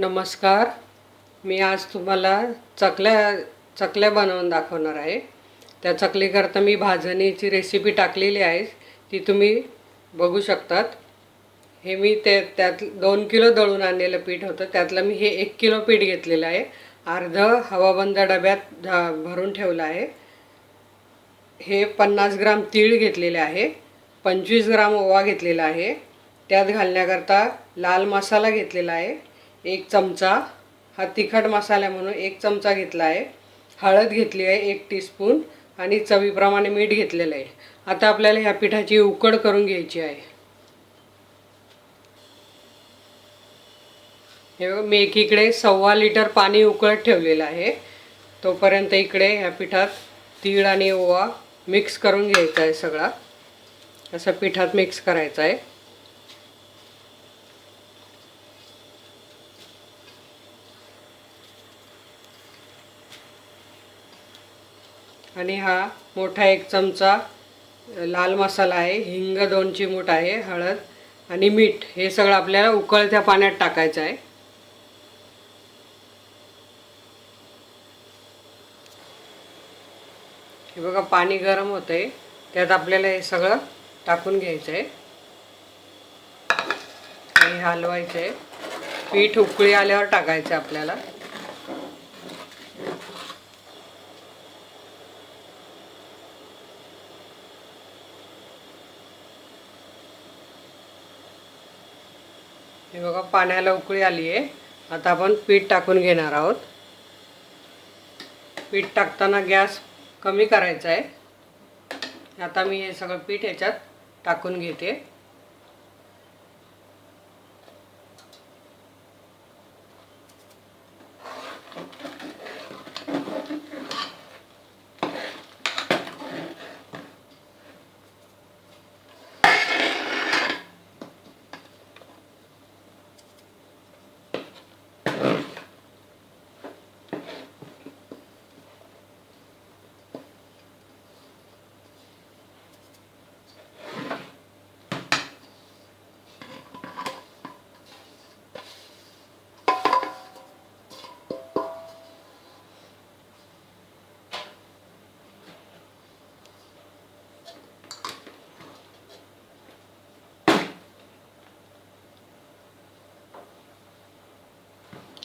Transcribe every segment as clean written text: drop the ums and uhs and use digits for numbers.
नमस्कार. मी आज तुम्हाला चकल्या बनवून दाखवणार आहे. त्या चकलीकरता मी भाजणीची रेसिपी टाकलेली आहे, ती तुम्ही बघू शकतात. हे मी त्यात 2 किलो दळून आणलेलं पीठ होतं. त्यातलं मी हे 1 किलो पीठ घेतलेलं आहे. अर्धं हवाबंद डब्यात भरून ठेवलं आहे. हे 50 ग्राम तीळ घेतलेले आहे. 25 ग्राम ओवा घेतलेला आहे. त्यात घालण्याकरता लाल मसाला घेतलेला आहे 1 चमचा. हा तिखट मसाला म्हणून 1 चमचा घेतला आहे. हळद घेतली आहे 1 टीस्पून आणि चवीप्रमाणे मीठ घेतलेलं आहे. आता आपल्याला ह्या पिठाची उकड करून घ्यायची आहे. हे मी एकीकडे 1.25 लिटर पाणी उकळत ठेवलेलं आहे. तोपर्यंत इकडे ह्या पिठात तीळ आणि ओवा मिक्स करून घ्यायचा आहे. सगळा असं पिठात मिक्स करायचा आहे. आणि हा मोठा 1 चमचा लाल मसाला आहे. हिंग 2 चिमूट आहे. हळद आणि मीठ हे सगळं आपल्याला उकळत्या पाण्यात टाकायचं आहे. हे बघा पाणी गरम होतंय, त्यात आपल्याला हे सगळं टाकून घ्यायचं आहे आणि हलवायचं आहे. पीठ उकळी आल्यावर टाकायचं आपल्याला. हे बघा पाण्याला उकळी आली आहे. आता आपण पीठ टाकून घेणार आहोत. पीठ टाकताना गॅस कमी करायचा आहे. आता मी हे सगळं पीठ याच्यात टाकून घेते.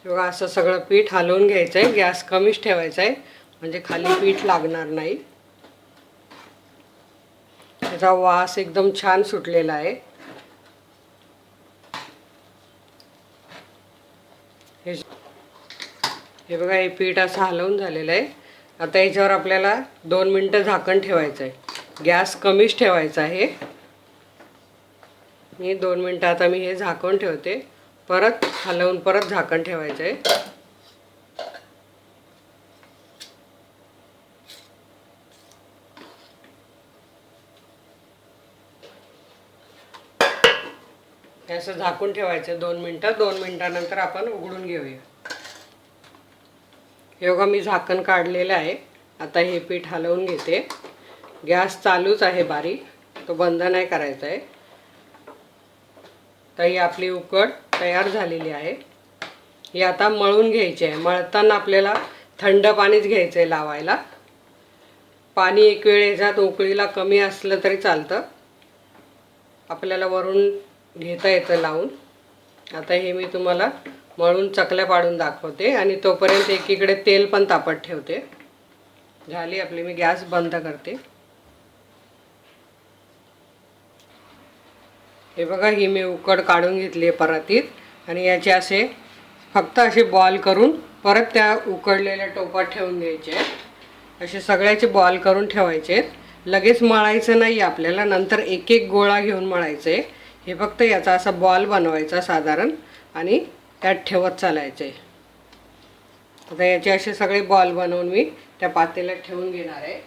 बघा असं सगळं पीठ हलवून घ्यायचं आहे. गॅस कमीच ठेवायचा आहे म्हणजे खाली पीठ लागणार नाही. त्याचा वास एकदम छान सुटलेला आहे. हे बघा हे पीठ असं हलवून झालेलं आहे. आता याच्यावर आपल्याला 2 मिनटं झाकण ठेवायचं आहे. गॅस कमीच ठेवायचा आहे. मी 2 मिनटं आता मी हे झाकून ठेवते. परत हलवून परत झाकण ठेवायचं आहे. असं झाकून ठेवायचं 2 मिनटं. 2 मिनटानंतर आपण उघडून घेऊया. हे बघा मी झाकण काढलेलं आहे. आता हे पीठ हलवून घेते. गॅस चालूच आहे बारीक, तो बंद नाही करायचा आहे. तर ही आपली उकड तयार झालेली आहे. ही आता मळून घ्यायची आहे. मळताना आपल्याला थंड पाणीच घ्यायचं आहे लावायला. पाणी एक वेळ याच्यात उकळीला कमी असलं तरी चालतं, आपल्याला वरून घेता येतं लावून. आता हे मी तुम्हाला मळून चकल्या पाडून दाखवते आणि तोपर्यंत एकीकडे तेल पण तापत ठेवते. झाली आपली, मी गॅस बंद करते. हे बघा ही मी उकड काढून घेतली आहे परातीत आणि याचे असे फक्त असे बॉल करून परत त्या उकडलेल्या टोपात ठेवून घ्यायचे. असे सगळ्याचे बॉल करून ठेवायचे. लगेच मळायचं नाही आपल्याला, नंतर एक एक गोळा घेऊन मळायचे. हे फक्त याचा असा बॉल बनवायचा साधारण आणि त्यात ठेवत चालायचे. आता याचे असे सगळे बॉल बनवून मी त्या पातेल्यात ठेवून घेणार आहे.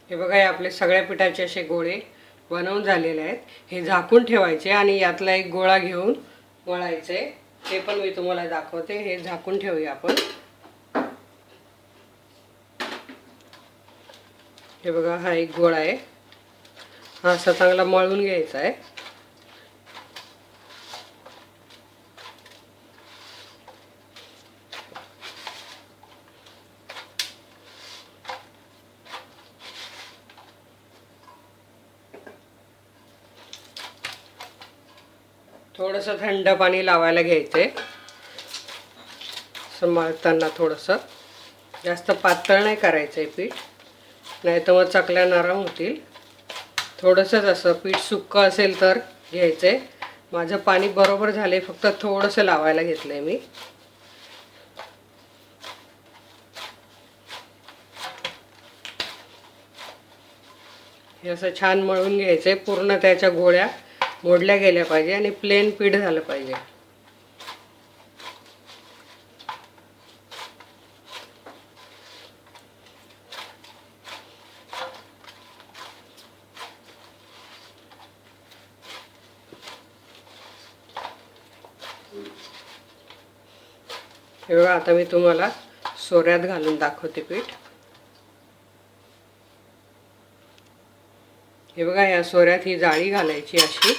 हे बघा हे आपले सगळ्या पिठाचे असे गोळे बनवून झालेले आहेत. हे झाकून ठेवायचे आणि यातला एक गोळा घेऊन वळायचे. ते पण मी तुम्हाला दाखवते. हे झाकून ठेवूया आपण. हे बघा, हा एक गोळा आहे. हा असा चांगला मळून घ्यायचा आहे. थोडंसं थंड पाणी लावायला घ्यायचं आहे. मळताना थोडंसं जास्त पातळ नाही करायचं आहे पीठ, नाही तर मग चकल्या नरम होतील. थोडंसंच असं पीठ सुक्कं असेल तर घ्यायचं आहे. माझं पाणी बरोबर झालं आहे, फक्त थोडंसं लावायला घेतलं आहे मी. हे असं छान मळून घ्यायचं आहे. पूर्ण त्याच्या गोळ्या मोडल्या गेल्या पाहिजे आणि प्लेन पीठ झालं पाहिजे. हे बघा, आता मी तुम्हाला सोऱ्यात घालून दाखवते पीठ. हे बघा, या सोऱ्यात ही जाळी घालायची अशी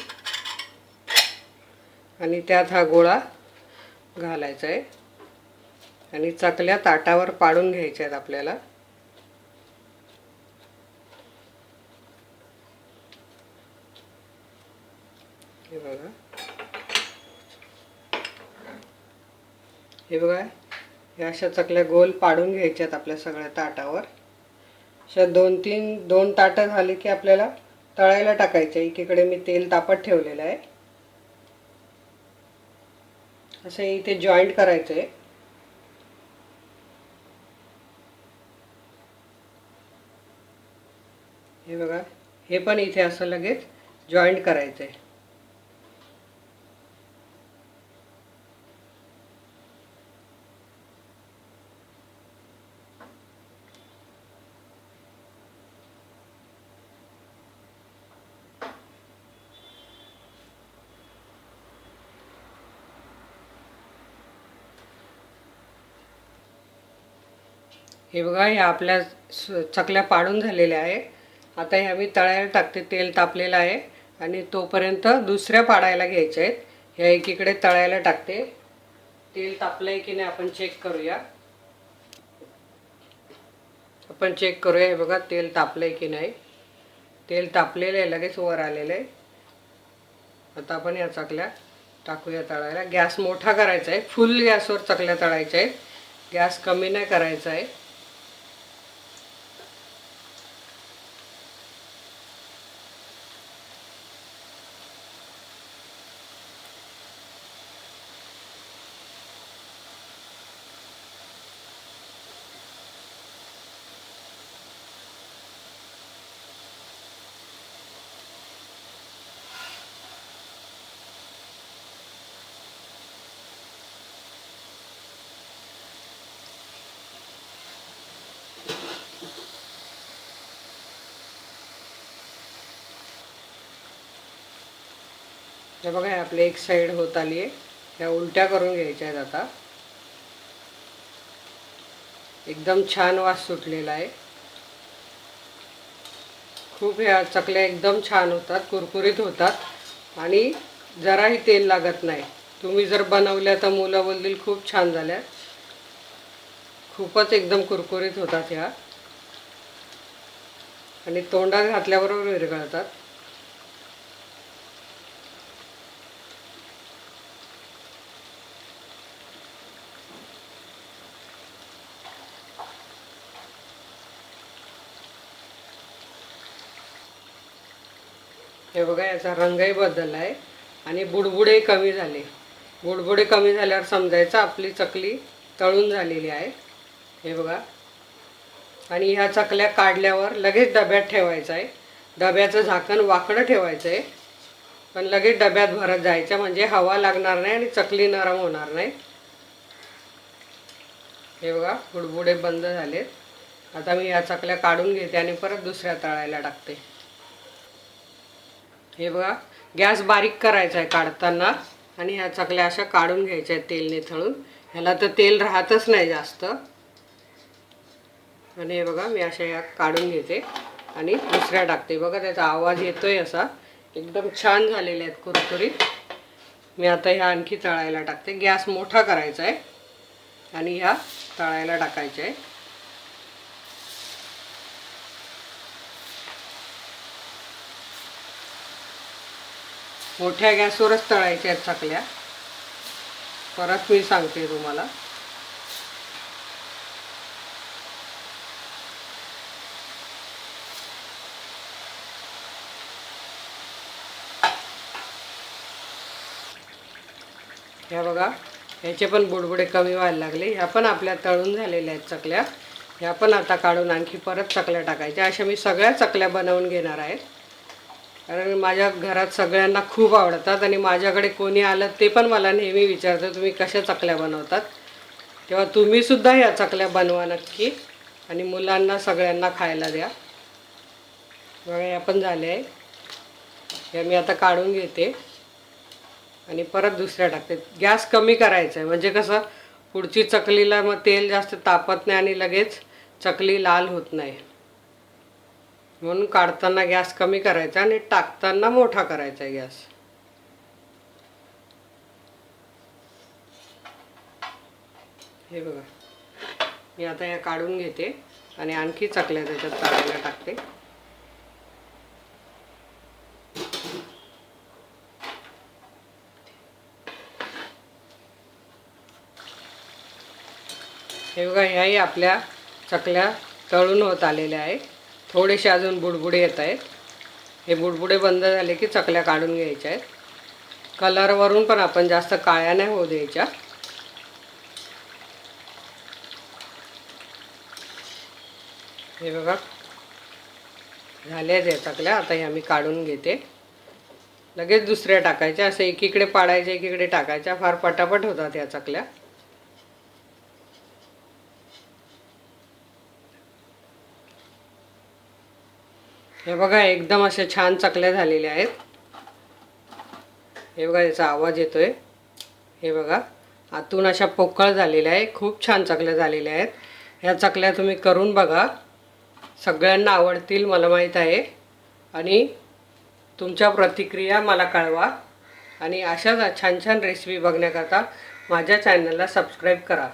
आणि त्यात हा गोळा घालायचा आहे आणि चकल्या ताटावर पाडून घ्यायच्या आहेत आपल्याला. हे बघा, हे बघा, या अशा चकल्या गोल पाडून घ्यायच्यात आपल्या सगळ्या ताटावर. अशा 2 ताटं झाली की आपल्याला तळायला टाकायचे. एकीकडे मी तेल तापत ठेवलेलं आहे. असं इथे जॉईंट करायचं आहे. हे बघा, हे पण इथे असं लगेच जॉईंट करायचं आहे. हे बघा, ह्या आपल्या चकल्या पाडून झालेल्या आहे. आता ह्या मी तळायला टाकते. तेल तापलेलं आहे आणि तोपर्यंत दुसऱ्या पाडायला घ्यायच्या आहेत. ह्या एकीकडे तळायला टाकते. तेल तापलंय की नाही आपण चेक करूया. आपण चेक करूया. हे बघा, तेल तापलंय की नाही. तेल तापलेलं आहे, लगेच वर आलेलं आहे. आता आपण या चकल्या टाकूया तळायला. गॅस मोठा करायचा आहे. फुल गॅसवर चकल्या तळायच्या आहेत. गॅस कमी नाही करायचा आहे. हे बघा, आपली एक साईड होत आली आहे. ह्या उलट्या करून घ्यायच्या आहेत आता. एकदम छान वास सुटलेला आहे. खूप ह्या चकल्या एकदम छान होतात, कुरकुरीत होतात आणि जराही तेल लागत नाही. तुम्ही जर बनवल्या तर मुलं बोलतील खूप छान झाल्या. खूपच एकदम कुरकुरीत होतात ह्या आणि तोंडात घातल्याबरोबर विरघळतात. हे बघा, याचा रंगही बदलला आहे आणि बुडबुडे कमी झाले. बुडबुडे कमी झाल्यावर समजायचं आपली चकली तळून झालेली आहे. हे बघा, आणि ह्या चकल्या काढल्यावर लगेच डब्यात ठेवायचं आहे. डब्याचं झाकण वाकडं ठेवायचं आहे, पण लगेच डब्यात भरत जायचं, म्हणजे हवा लागणार नाही आणि चकली नरम होणार नाही. हे बघा, बुडबुडे बंद झालेत. आता मी ह्या चकल्या काढून घेते आणि परत दुसऱ्या तळायला टाकते. हे बघा, गॅस बारीक करायचा आहे काढताना आणि ह्या चकल्या अशा काढून घ्यायच्या आहेत तेल निथळून. ह्याला तर तेल राहतच नाही जास्त. आणि हे बघा मी अशा या काढून घेते आणि दुसऱ्या टाकते. बघा त्याचा आवाज येतोय असा. एकदम छान झालेले आहेत कुरकुरीत. मी आता ह्या आणखी तळायला टाकते. गॅस मोठा करायचा आहे आणि ह्या तळायला टाकायच्या आहे. मोठ्या गॅसवरच तळायच्या आहेत चकल्या. परत मी सांगते तुम्हाला. ह्या बघा ह्याचे पण बुडबुडे कमी व्हायला लागले. ह्या पण आपल्या तळून झालेल्या आहेत चकल्या. ह्या पण आता काढून आणखी परत चकल्या टाकायच्या. अशा मी सगळ्या चकल्या बनवून घेणार आहे. कारण माझ्या घरात सगळ्यांना खूप आवडतात आणि माझ्याकडे कोणी आलं ते पण मला नेहमी विचारतं तुम्ही कशा चकल्या बनवतात. तेव्हा तुम्हीसुद्धा ह्या चकल्या बनवा नक्की आणि मुलांना सगळ्यांना खायला द्या. बघा या पण झाल्या आहे. ह्या मी आता काढून घेते आणि परत दुसऱ्या टाकते. गॅस कमी करायचा आहे म्हणजे कसं पुढची चकलीला मग तेल जास्त तापत नाही आणि लगेच चकली लाल होत नाही. म्हणून काढताना गॅस कमी करायचा आणि टाकताना मोठा करायचा गॅस. हे बघा मी आता या काढून घेते आणि आणखी चकल्या त्याच्यात तळायला टाकते. हे बघा ह्याही आपल्या चकल्या तळून होत आलेल्या आहे. थोडेसे अजून बुडबुडे येत आहेत. हे बुडबुडे बंद झाले की चकल्या काढून घ्यायच्या आहेत. कलरवरून पण आपण जास्त काळ्या नाही होऊ द्यायच्या. हे बघा झाल्याच या चकल्या. आता ह्या मी काढून घेते. लगेच दुसऱ्या टाकायच्या. असं एकीकडे पाडायच्या एकीकडे टाकायच्या. फार पटापट होतात या चकल्या. हे बघा एकदम अशा छान चकल्या झालेल्या आहेत. हे बघा याचा आवाज येतोय. हे बघा आतून अशा पोकळ झालेल्या आहे. खूप छान चकल्या झालेल्या आहेत. ह्या चकल्या तुम्ही करून बघा. सगळ्यांना आवडतील मला माहीत आहे. आणि तुमच्या प्रतिक्रिया मला कळवा. आणि अशाच छान छान रेसिपी बघण्याकरता माझ्या चॅनलला सबस्क्राईब करा.